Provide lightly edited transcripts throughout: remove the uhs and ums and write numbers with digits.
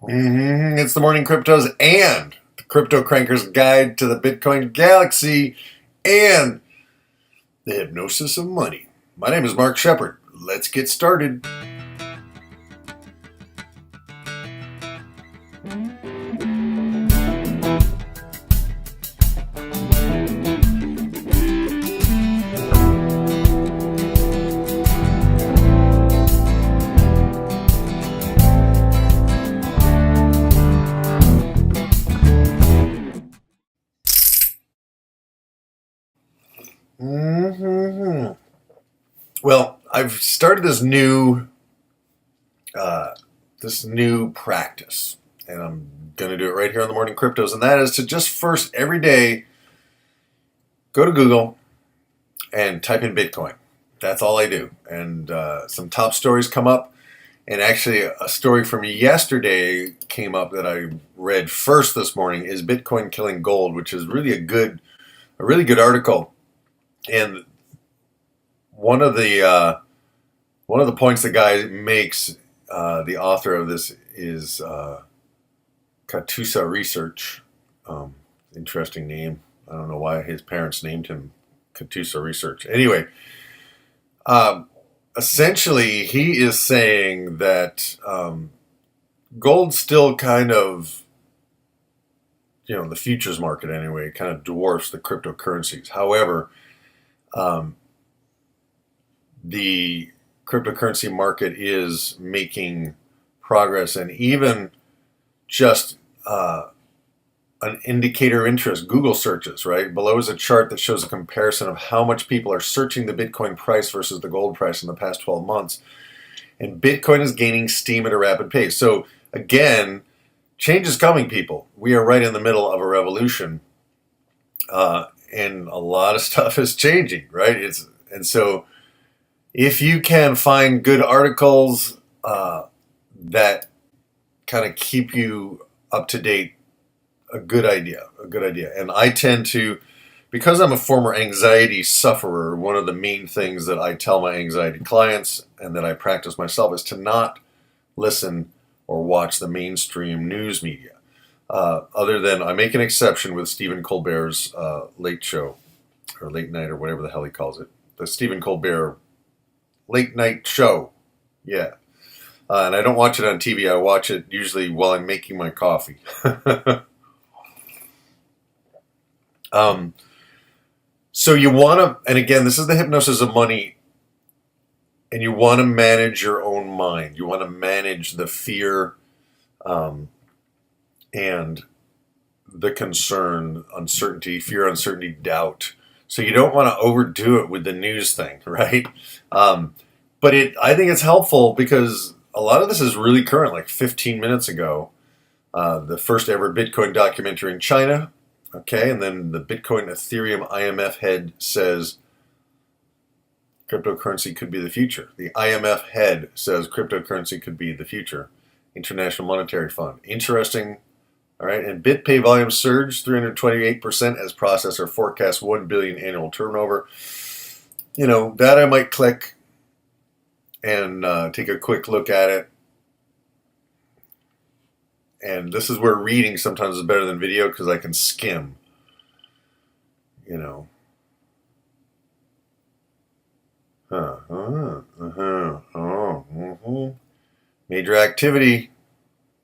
It's the Morning Cryptos and the Crypto Cranker's Guide to the Bitcoin Galaxy and the Hypnosis of Money. My name is Mark Shepard. Let's get started. Well, I've started this new practice, and I'm going to do it right here on the Morning Cryptos, and that is to just first every day go to Google and type in Bitcoin. That's all I do, and some top stories come up. And actually, a story from yesterday came up that I read first this morning. Is Bitcoin killing gold? Which is really a really good article. And one of the points the guy makes, the author of this is QTUM Research. Interesting name. I don't know why his parents named him QTUM Research. Anyway, essentially, he is saying that gold still kind of, the futures market anyway, kind of dwarfs the cryptocurrencies. However, the cryptocurrency market is making progress, and even just an indicator of interest, Google searches, right? Below is a chart that shows a comparison of how much people are searching the Bitcoin price versus the gold price in the past 12 months. And Bitcoin is gaining steam at a rapid pace. So again, change is coming, people. We are right in the middle of a revolution. And a lot of stuff is changing, right? And so if you can find good articles that kind of keep you up to date, a good idea. And I tend to, because I'm a former anxiety sufferer, one of the main things that I tell my anxiety clients and that I practice myself is to not listen or watch the mainstream news media. Other than I make an exception with Stephen Colbert's late show, or late night, or whatever the hell he calls it. The Stephen Colbert late night show. Yeah. And I don't watch it on TV. I watch it usually while I'm making my coffee. So you want to, and again, this is the hypnosis of money, and you want to manage your own mind. You want to manage the fear and the concern, uncertainty, fear, uncertainty, doubt. So you don't want to overdo it with the news thing, right? But I think it's helpful because a lot of this is really current. Like 15 minutes ago, the first ever Bitcoin documentary in China. Okay, and then the Bitcoin Ethereum IMF head says cryptocurrency could be the future. The IMF head says cryptocurrency could be the future. International Monetary Fund. Interesting. All right, and BitPay volume surged 328% as processor forecasts 1 billion annual turnover. That I might click and take a quick look at it. And this is where reading sometimes is better than video because I can skim. Major activity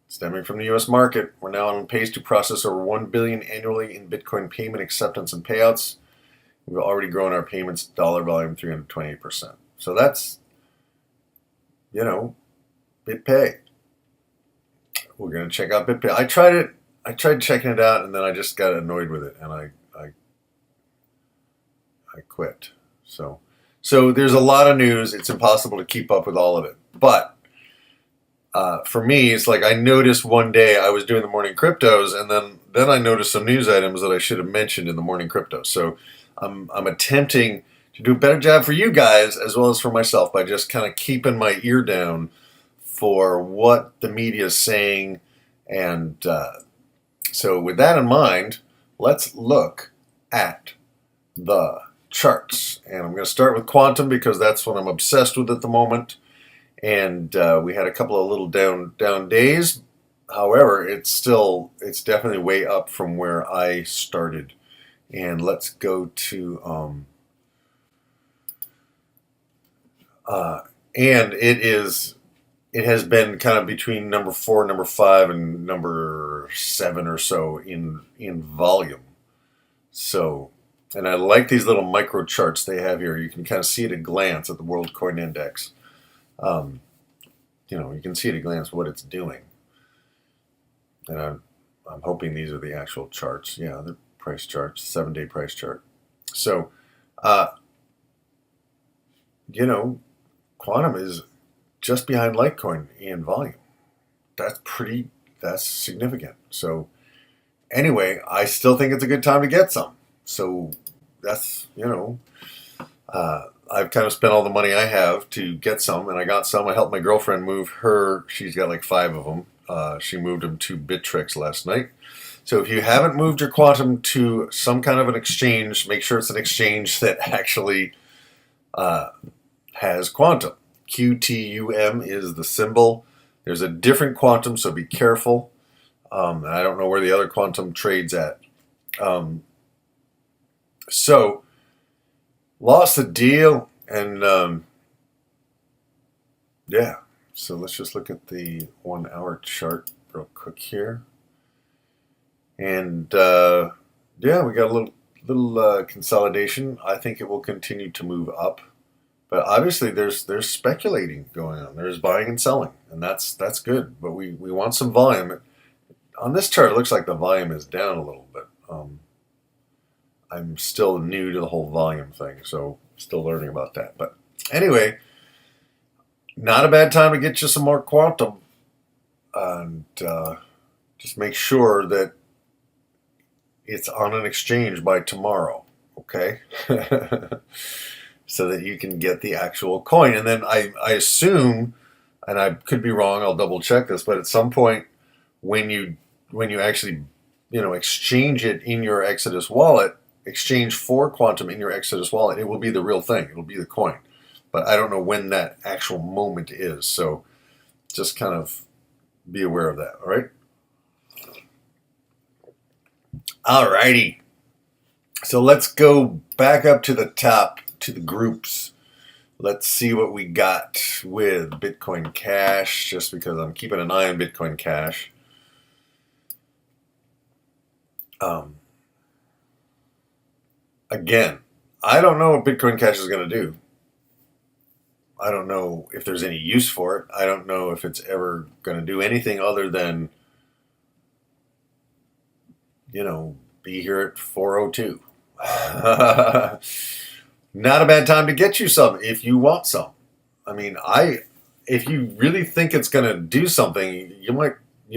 stemming from the U.S. market. We're now on pace to process over 1 billion annually in Bitcoin payment acceptance and payouts. We've already grown our payments dollar volume 328%. So that's, BitPay. We're going to check out BitPay. I tried checking it out, and then I just got annoyed with it, and I quit. So there's a lot of news. It's impossible to keep up with all of it. But for me, it's like I noticed one day I was doing the Morning Cryptos, and then I noticed some news items that I should have mentioned in the Morning Cryptos. So I'm attempting to do a better job for you guys as well as for myself by just kind of keeping my ear down for what the media is saying. And so with that in mind, let's look at the charts. And I'm going to start with quantum because that's what I'm obsessed with at the moment. And we had a couple of little down days. However, it's definitely way up from where I started. And let's go to and it has been kind of between number 4, number 5, and number 7 or so in volume. So, and I like these little micro charts they have here. You can kind of see at a glance at the World Coin Index. You can see at a glance what it's doing. And I'm hoping these are the actual charts. Yeah, the price charts, 7-day price chart. So, Quantum is just behind Litecoin in volume. That's significant. So anyway, I still think it's a good time to get some. So that's, I've kind of spent all the money I have to get some, and I got some. I helped my girlfriend move her. She's got like 5 of them. She moved them to Bittrex last night. So if you haven't moved your Quantum to some kind of an exchange, make sure it's an exchange that actually has Quantum. QTUM is the symbol. There's a different Quantum, so be careful. I don't know where the other Quantum trades at. So, lost the deal, and yeah. So let's just look at the 1 hour chart real quick here. And yeah, we got a little consolidation. I think it will continue to move up. But obviously, there's speculating going on. There's buying and selling, and that's good. But we want some volume. On this chart, it looks like the volume is down a little bit. I'm still new to the whole volume thing, so still learning about that. But anyway, not a bad time to get you some more Quantum, and just make sure that it's on an exchange by tomorrow, okay? So that you can get the actual coin. And then I assume, and I could be wrong, I'll double check this, but at some point when you actually exchange it in your Exodus wallet, exchange for Quantum in your Exodus wallet, it will be the real thing. It'll be the coin. But I don't know when that actual moment is. So just kind of be aware of that, all right? All righty. So let's go back up to the top, to the groups. Let's see what we got with Bitcoin Cash, just because I'm keeping an eye on Bitcoin Cash. Again, I don't know what Bitcoin Cash is going to do. I don't know if there's any use for it. I don't know if it's ever going to do anything other than, be here at 4:02. Not a bad time to get you some if you want some. I mean, if you really think it's going to do something, you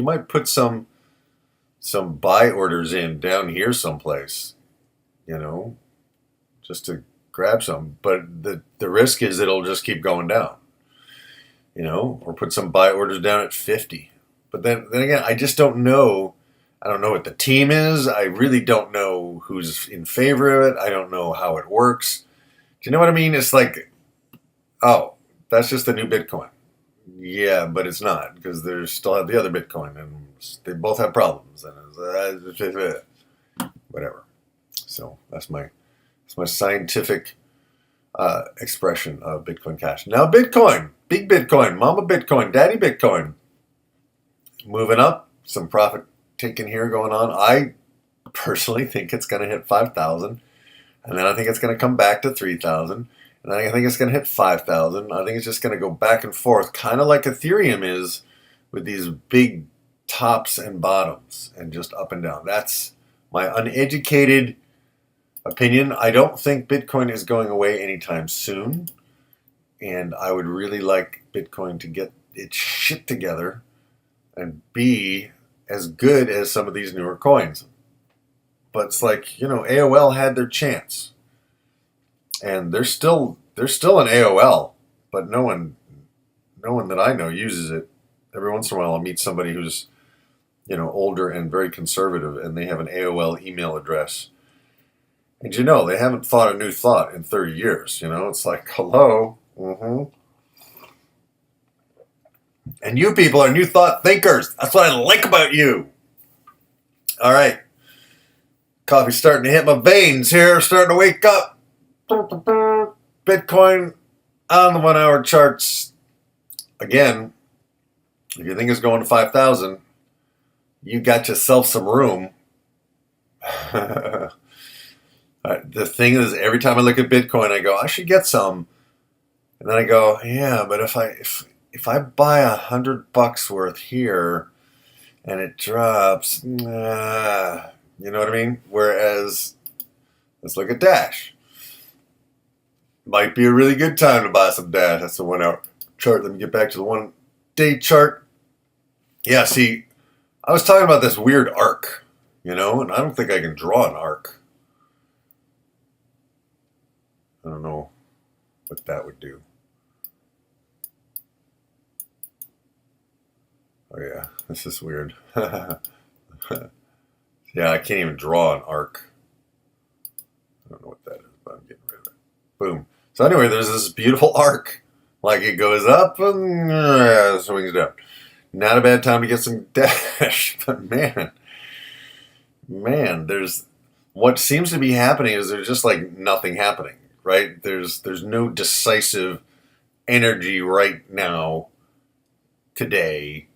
might put some buy orders in down here someplace, just to grab some. But the risk is it'll just keep going down, or put some buy orders down at 50. But then again, I just don't know. I don't know what the team is. I really don't know who's in favor of it. I don't know how it works. Do you know what I mean? It's like, oh, that's just the new Bitcoin. Yeah, but it's not, because they still have the other Bitcoin, and they both have problems. And whatever. So that's my scientific expression of Bitcoin Cash. Now Bitcoin, big Bitcoin, Mama Bitcoin, Daddy Bitcoin, moving up. Some profit taking here going on. I personally think it's going to hit 5,000, and then I think it's going to come back to 3,000, and then I think it's going to hit 5,000. I think it's just going to go back and forth, kind of like Ethereum is, with these big tops and bottoms and just up and down. That's my uneducated opinion. I don't think Bitcoin is going away anytime soon, and I would really like Bitcoin to get its shit together and be as good as some of these newer coins. But it's like, AOL had their chance, and they're still an AOL, but no one that I know uses it. Every once in a while I'll meet somebody who's older and very conservative, and they have an AOL email address, and they haven't thought a new thought in 30 years. It's like, hello. And you people are new thought thinkers. That's what I like about you. All right. Coffee's starting to hit my veins here. Starting to wake up. Bitcoin on the 1 hour charts. Again, if you think it's going to 5,000, you got yourself some room. The thing is, every time I look at Bitcoin, I go, I should get some. And then I go, yeah, but if I buy $100 worth here and it drops, you know what I mean? Whereas, let's look at Dash. Might be a really good time to buy some Dash. That's the 1 hour chart. Let me get back to the 1 day chart. Yeah, see, I was talking about this weird arc, and I don't think I can draw an arc. I don't know what that would do. Oh yeah, this is weird. Yeah, I can't even draw an arc. I don't know what that is, but I'm getting rid of it. Boom. So anyway, there's this beautiful arc. Like it goes up and swings down. Not a bad time to get some Dash, but man, there's what seems to be happening is there's just like nothing happening, right? There's no decisive energy right now, today,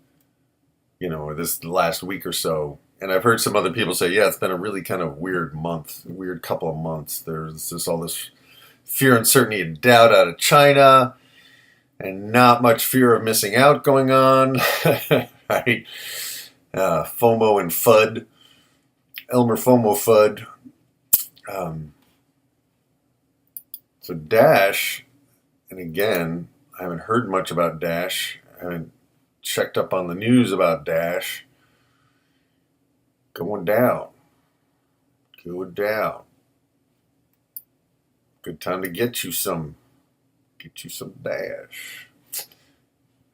this last week or so. And I've heard some other people say, yeah, it's been a really kind of weird couple of months. There's just all this fear, uncertainty, and doubt out of China, and not much fear of missing out going on, right? FOMO and FUD, Elmer FOMO FUD. So Dash, and again, I haven't heard much about Dash. I haven't checked up on the news about Dash. Going down. Good time to get you some Dash.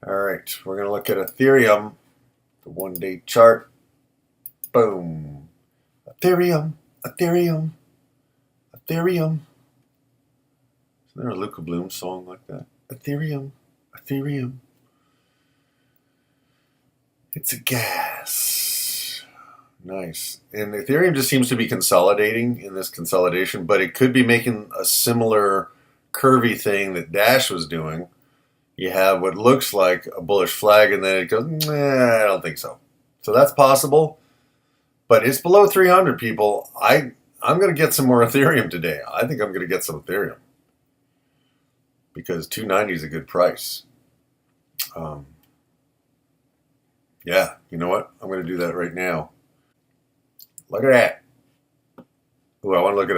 All right, we're going to look at Ethereum, the 1 day chart. Boom. Ethereum. Isn't there a Luca Bloom song like that? Ethereum. It's a gas. Nice. And Ethereum just seems to be consolidating in this consolidation, but it could be making a similar curvy thing that Dash was doing. You have what looks like a bullish flag, and then it goes, I don't think so. So that's possible, but it's below 300, people. I'm going to get some more Ethereum today. I think I'm going to get some Ethereum because 290 is a good price. Yeah, you know what? I'm going to do that right now. Look at that. Ooh, I want to look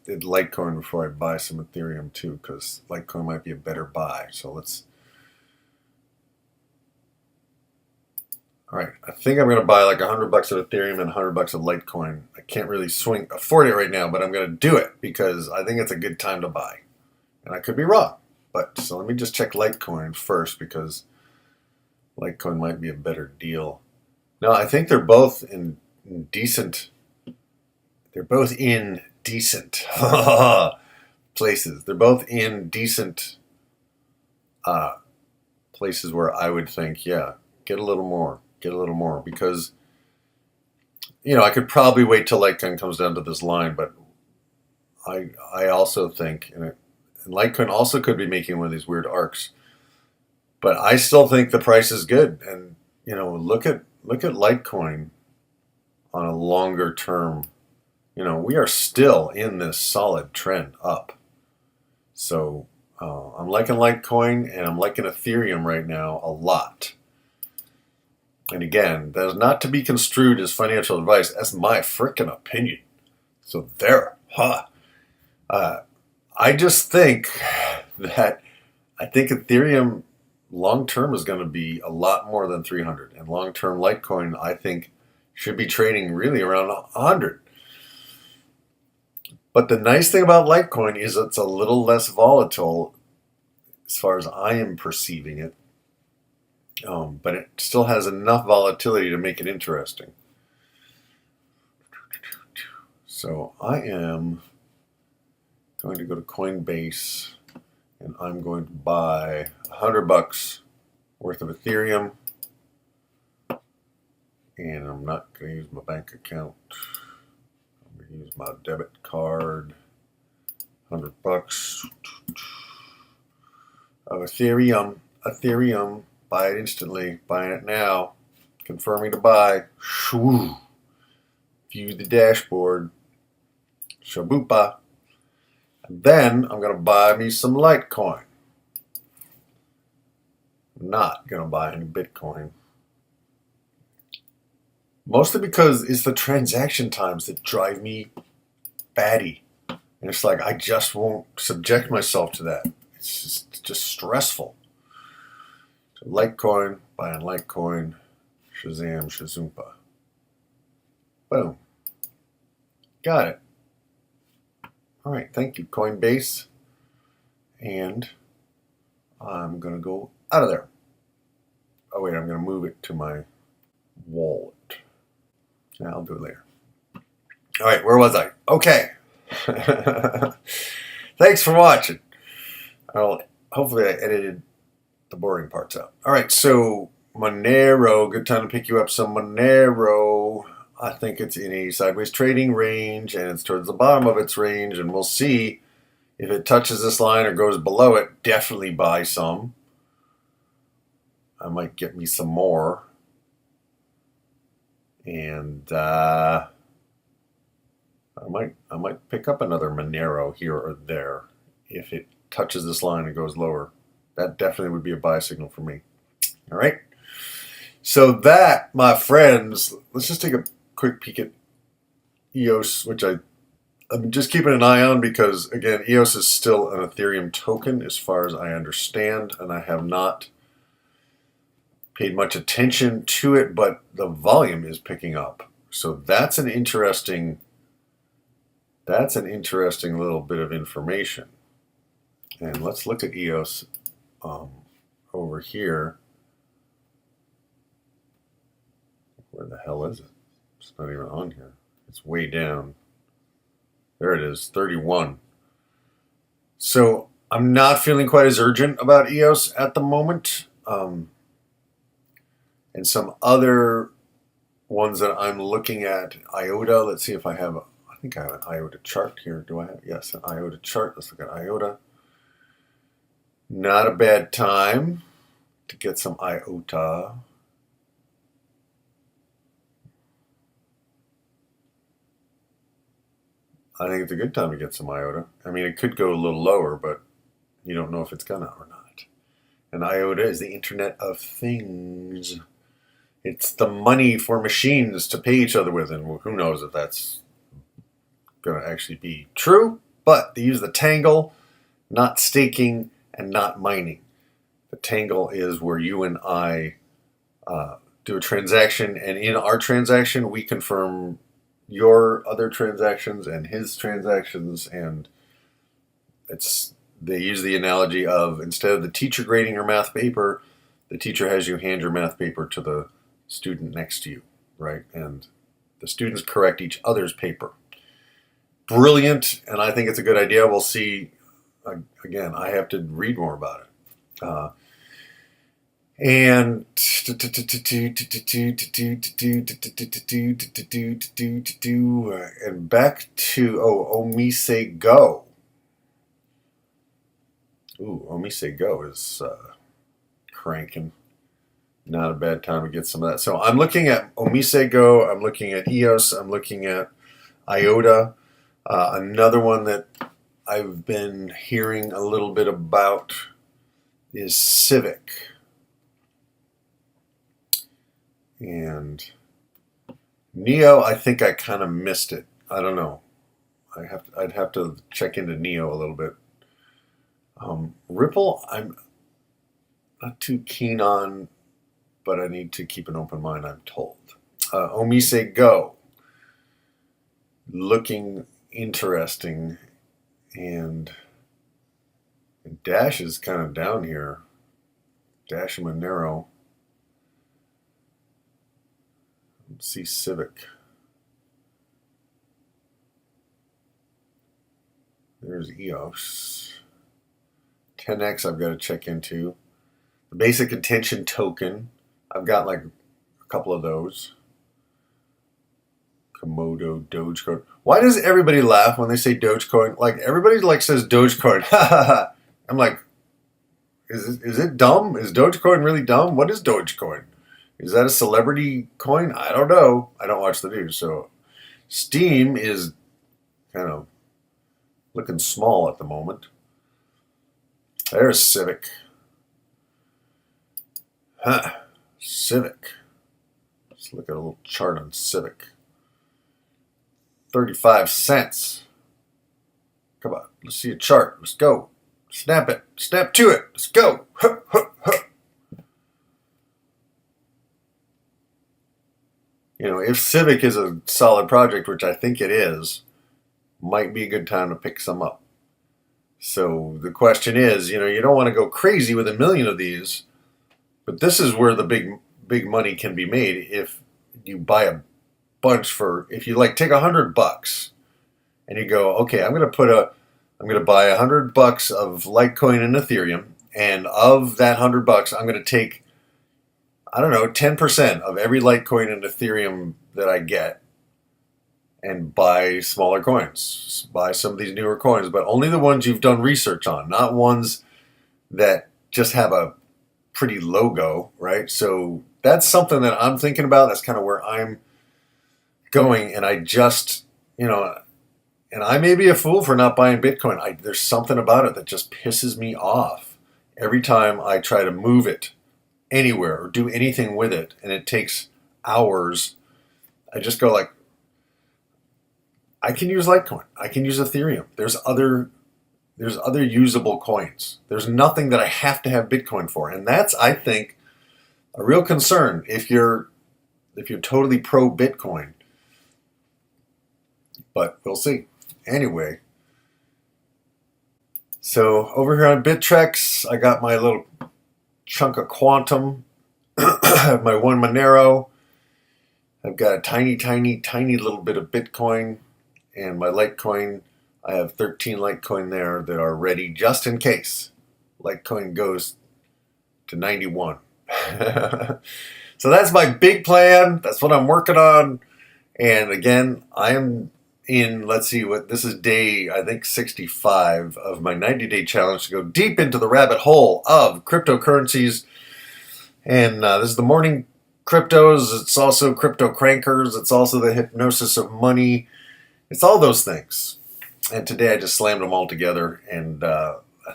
at Litecoin before I buy some Ethereum too, because Litecoin might be a better buy. So let's. All right, I think I'm going to buy like $100 of Ethereum and $100 of Litecoin. I can't really afford it right now, but I'm going to do it because I think it's a good time to buy. And I could be wrong. But so let me just check Litecoin first because Litecoin might be a better deal. No, I think they're both in decent. They're both in decent places. They're both in decent places where I would think, yeah, get a little more because, I could probably wait till Litecoin comes down to this line, but I also think, and Litecoin also could be making one of these weird arcs, but I still think the price is good. And, look at Litecoin on a longer term. We are still in this solid trend up. So I'm liking Litecoin and I'm liking Ethereum right now a lot. And again, that is not to be construed as financial advice. That's my freaking opinion. So there. I just think that Ethereum long term is going to be a lot more than 300. And long term Litecoin, I think, should be trading really around 100. But the nice thing about Litecoin is it's a little less volatile as far as I am perceiving it. But it still has enough volatility to make it interesting. So I am going to go to Coinbase and I'm going to buy $100 worth of Ethereum. And I'm not going to use my bank account. I'm going to use my debit card. $100 of Ethereum. Ethereum. Buy it instantly. Buying it now. Confirming to buy. Shoo. View the dashboard. Shaboopa. And then I'm going to buy me some Litecoin. I'm not going to buy any Bitcoin. Mostly because it's the transaction times that drive me batty. And it's like, I just won't subject myself to that. It's just stressful. So Litecoin, buying Litecoin, Shazam, Shazoompa. Boom. Got it. All right, thank you, Coinbase. And I'm going to go out of there. Oh, wait, I'm going to move it to my wallet. Yeah, I'll do it later. All right, where was I? Okay. Thanks for watching. Hopefully I edited the boring parts out. All right, so Monero, good time to pick you up some Monero. I think it's in a sideways trading range, and it's towards the bottom of its range, and we'll see if it touches this line or goes below it. Definitely buy some. I might get me some more. And I might pick up another Monero here or there if it touches this line and goes lower. That definitely would be a buy signal for me. All right. So that, my friends, let's just take a quick peek at EOS, which I'm just keeping an eye on because, again, EOS is still an Ethereum token as far as I understand, and I have not paid much attention to it, but the volume is picking up. So that's an interesting little bit of information. And let's look at EOS over here. Where the hell is it? It's not even on here. It's way down. There it is, 31. So I'm not feeling quite as urgent about EOS at the moment. And some other ones that I'm looking at, IOTA. Let's see if I have, I think I have an IOTA chart here. Do I have? Yes, an IOTA chart. Let's look at IOTA. Not a bad time to get some IOTA. I think it's a good time to get some IOTA. I mean, it could go a little lower, but you don't know if it's gonna or not. And IOTA is the Internet of Things. It's the money for machines to pay each other with, and who knows if that's going to actually be true. But they use the tangle, not staking, and not mining. The tangle is where you and I do a transaction, and in our transaction, we confirm your other transactions and his transactions, and they use the analogy of, instead of the teacher grading your math paper, the teacher has you hand your math paper to the student next to you, right? And the students correct each other's paper. Brilliant, and I think it's a good idea. We'll see. Again, I have to read more about it. And back to Omise Go. Ooh, Omise Go is cranking. Not a bad time to get some of that. So I'm looking at Omise Go. I'm looking at EOS. I'm looking at IOTA. Another one that I've been hearing a little bit about is Civic. And Neo, I think I kind of missed it. I don't know. I'd have to check into Neo a little bit. Ripple, I'm not too keen on, but I need to keep an open mind, I'm told. Omise Go, looking interesting, and Dash is kind of down here. Dash and Monero. Let's see Civic. There's EOS. 10X I've got to check into. The basic attention token. I've got like a couple of those. Komodo, Dogecoin. Why does everybody laugh when they say Dogecoin? Like, everybody like says Dogecoin. I'm like, is it dumb? Is Dogecoin really dumb? What is Dogecoin? Is that a celebrity coin? I don't know. I don't watch the news. So Steam is kind of looking small at the moment. There's Civic. Civic. Let's look at a little chart on Civic. 35 cents. Come on, let's see a chart. Let's go. Snap it. Snap to it. Let's go. Huh, huh, huh. You know, if Civic is a solid project, which I think it is, might be a good time to pick some up. So the question is, you know, you don't want to go crazy with 1 million of these, but this is where the big money can be made if you buy a bunch for, if you like take $100 and you go, okay, I'm going to buy $100 of Litecoin and Ethereum, and of that $100, I'm going to take, I don't know, 10% of every Litecoin and Ethereum that I get and buy smaller coins, buy some of these newer coins, but only the ones you've done research on, not ones that just have a pretty logo, right? So that's something that I'm thinking about. That's kind of where I'm going, and I just, you know, and I may be a fool for not buying Bitcoin. There's something about it that just pisses me off every time I try to move it anywhere or do anything with it, and it takes hours. I just go like, I can use Litecoin. I can use Ethereum. There's other usable coins. There's nothing that I have to have Bitcoin for, and that's, I think, a real concern if you're totally pro Bitcoin. But we'll see. Anyway, so over here on Bittrex, I got my little chunk of Quantum. I have my one Monero. I've got a tiny little bit of Bitcoin, and my Litecoin. I have 13 Litecoin there that are ready just in case Litecoin goes to 91. So that's my big plan. That's what I'm working on. And again, I am in, let's see what, this is day, I think 65 of my 90-day challenge to go deep into the rabbit hole of cryptocurrencies. And this is the morning cryptos. It's also crypto crankers. It's also the hypnosis of money. It's all those things. And today I just slammed them all together. And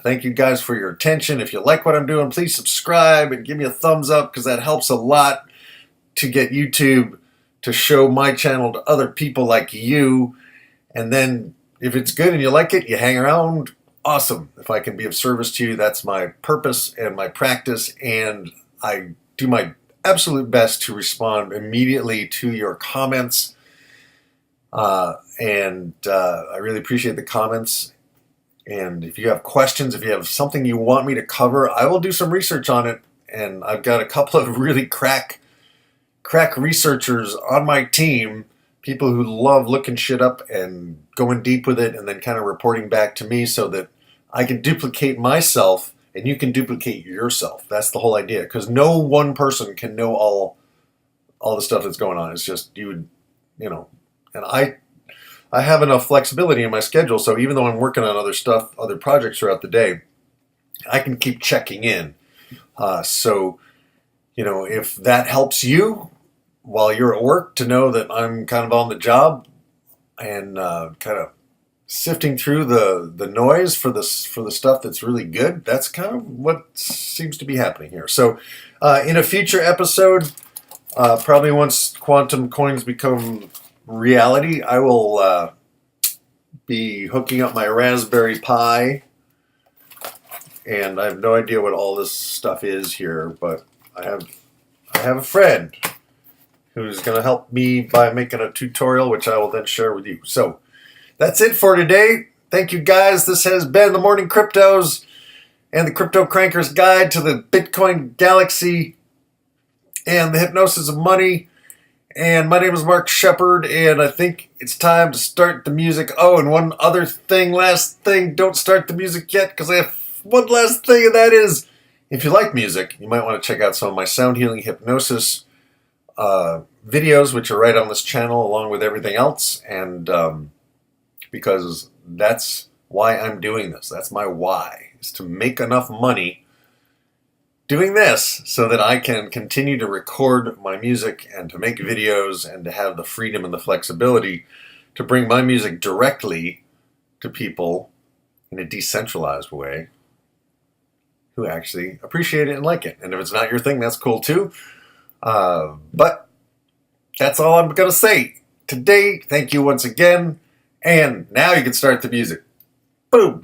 thank you guys for your attention. If you like what I'm doing, please subscribe and give me a thumbs up, because that helps a lot to get YouTube to show my channel to other people like you. And then if it's good and you like it, you hang around, awesome. If I can be of service to you, that's my purpose and my practice. And I do my absolute best to respond immediately to your comments. And I really appreciate the comments. And if you have questions, if you have something you want me to cover, I will do some research on it. And I've got a couple of really crack researchers on my team, people who love looking shit up and going deep with it and then kind of reporting back to me so that I can duplicate myself and you can duplicate yourself. That's the whole idea, because no one person can know all the stuff that's going on. It's just you know, and I have enough flexibility in my schedule, so even though I'm working on other stuff, other projects throughout the day, I can keep checking in. So, you know, if that helps you while you're at work to know that I'm kind of on the job and kind of sifting through the noise for the stuff that's really good, that's kind of what seems to be happening here. So in a future episode, probably once quantum coins become reality, I will be hooking up my Raspberry Pi, and I have no idea what all this stuff is here, but I have a friend who's going to help me by making a tutorial, which I will then share with you. So that's it for today. Thank you guys. This has been the Morning Cryptos and the Crypto Crankers Guide to the Bitcoin Galaxy and the Hypnosis of Money. And my name is Mark Shepard, and I think it's time to start the music. Oh, and one other thing, last thing, don't start the music yet, because I have one last thing, and that is, if you like music, you might want to check out some of my sound healing hypnosis videos, which are right on this channel, along with everything else, and because that's why I'm doing this. That's my why, is to make enough money doing this so that I can continue to record my music and to make videos and to have the freedom and the flexibility to bring my music directly to people in a decentralized way who actually appreciate it and like it. And if it's not your thing, that's cool too. But that's all I'm going to say today. Thank you once again. And now you can start the music. Boom.